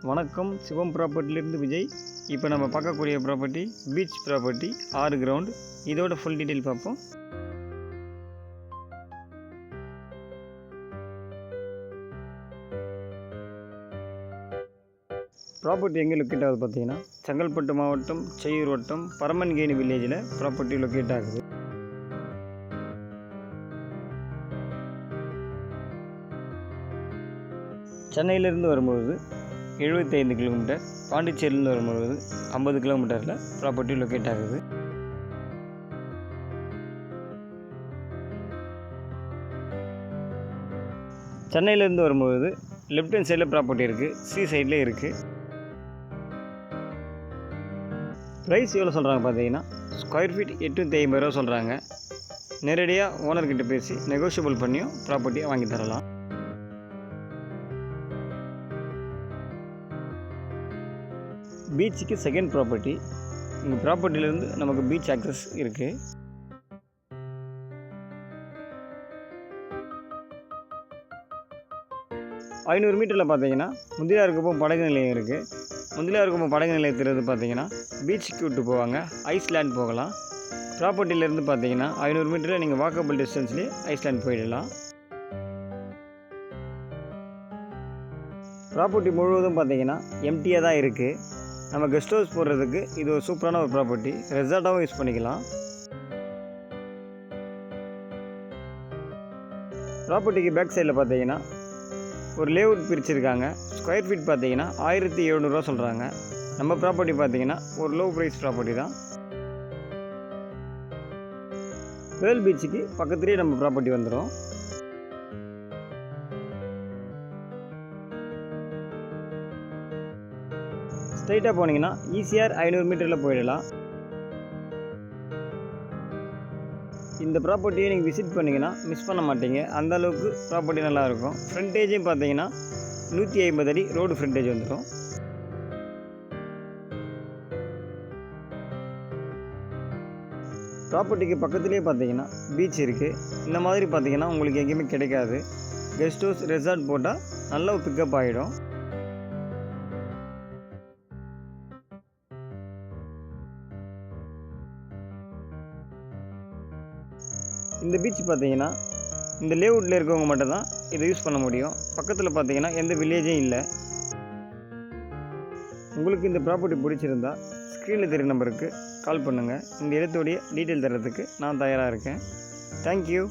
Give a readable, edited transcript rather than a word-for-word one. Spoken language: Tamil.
வணக்கம், சிவம் ப்ராப்பர்ட்டிலேருந்து விஜய். இப்போ நம்ம பார்க்கக்கூடிய ப்ராப்பர்ட்டி பீச் ப்ராப்பர்ட்டி, 6 கிரவுண்ட். இதோட ஃபுல் டீட்டெயில் பார்ப்போம். ப்ராப்பர்ட்டி எங்கே லொக்கேட் ஆகுது பார்த்தீங்கன்னா, செங்கல்பட்டு மாவட்டம், செய்யூர் வட்டம், பரமன்கேணி வில்லேஜில் ப்ராப்பர்ட்டி லொக்கேட் ஆகுது. சென்னையிலேருந்து வரும்போது 75 கிலோமீட்டர், பாண்டிச்சேரியிலேருந்து வரும்போது 50 கிலோமீட்டரில் ப்ராப்பர்ட்டி லொக்கேட் ஆகுது. சென்னையிலேருந்து வரும்போது லெஃப்ட் ஹேண்ட் சைடில் ப்ராப்பர்ட்டி இருக்குது, சி சைட்லேயே இருக்குது. ப்ரைஸ் எவ்வளோ சொல்கிறாங்க பார்த்தீங்கன்னா, ஸ்கொயர் ஃபீட் 850 ரூபா சொல்கிறாங்க. நேரடியாக ஓனர்கிட்ட பேசி நெகோஷியபிள் பண்ணியும் ப்ராப்பர்ட்டியை வாங்கி தரலாம். பீச்சுக்கு செகண்ட் ப்ராப்பர்ட்டி. இந்த ப்ராப்பர்ட்டிலேருந்து நமக்கு பீச் ஆக்சஸ் இருக்குது. ஐநூறு மீட்டரில் பார்த்தீங்கன்னா முதலியார்குப்பம் படகு நிலையம் இருக்குது. முதலியார்குப்பம் படகு நிலையத்திலிருந்து பார்த்தீங்கன்னா பீச்சுக்கு விட்டு போவாங்க, ஐஸ்லேண்ட் போகலாம். ப்ராப்பர்ட்டியிலேருந்து பார்த்தீங்கன்னா 500 மீட்டரில் நீங்கள் வாக்கபிள் டிஸ்டன்ஸ்லேயே ஐஸ்லேண்ட் போயிடலாம். ப்ராப்பர்ட்டி முழுவதும் பார்த்தீங்கன்னா எம்டியாக தான் இருக்குது. நம்ம கெஸ்ட் ஹவுஸ் போடுறதுக்கு இது ஒரு சூப்பரான ஒரு ப்ராப்பர்ட்டி. ரெசார்ட்டாகவும் யூஸ் பண்ணிக்கலாம். ப்ராப்பர்ட்டிக்கு பேக் சைடில் பார்த்தீங்கன்னா ஒரு லேஅவுட் பிரிச்சுருக்காங்க. ஸ்கொயர் ஃபீட் பார்த்தீங்கன்னா 1700 ரூபா சொல்கிறாங்க. நம்ம ப்ராப்பர்ட்டி பார்த்தீங்கன்னா ஒரு லோ ப்ரைஸ் ப்ராப்பர்ட்டி தான். பேர்ல் பீச்சுக்கு பக்கத்துலேயே நம்ம ப்ராப்பர்ட்டி வந்துடும். ஸ்ட்ரைட்டாக போனீங்கன்னா ஈசிஆர் 500 மீட்டரில் போயிடலாம். இந்த ப்ராப்பர்ட்டியை நீங்கள் விசிட் பண்ணிங்கன்னா மிஸ் பண்ண மாட்டீங்க. அந்த அளவுக்கு ப்ராப்பர்ட்டி நல்லாயிருக்கும். ஃப்ரண்டேஜும் பார்த்தீங்கன்னா 150 அடி ரோடு ஃப்ரண்டேஜ் வந்துடும். ப்ராப்பர்ட்டிக்கு பக்கத்துலேயே பார்த்தீங்கன்னா பீச் இருக்குது. இந்த மாதிரி பார்த்தீங்கன்னா உங்களுக்கு எங்கேயுமே கிடைக்காது. கெஸ்ட் ஹவுஸ், ரெசார்ட் போட்டால் நல்ல பிக்கப் ஆகிடும். இந்த பீச் பார்த்தீங்கன்னா இந்த லேஅவுட்டில் இருக்கவங்க மட்டும்தான் இதை யூஸ் பண்ண முடியும். பக்கத்தில் பார்த்தீங்கன்னா எந்த வில்லேஜும் இல்லை. உங்களுக்கு இந்த ப்ராப்பர்ட்டி பிடிச்சிருந்தா ஸ்க்ரீனில் தெரிய நம்பருக்கு கால் பண்ணுங்கள். இந்த இடத்துடைய டீட்டெயில் தர்றதுக்கு நான் தயாராக இருக்கேன். தேங்க்யூ.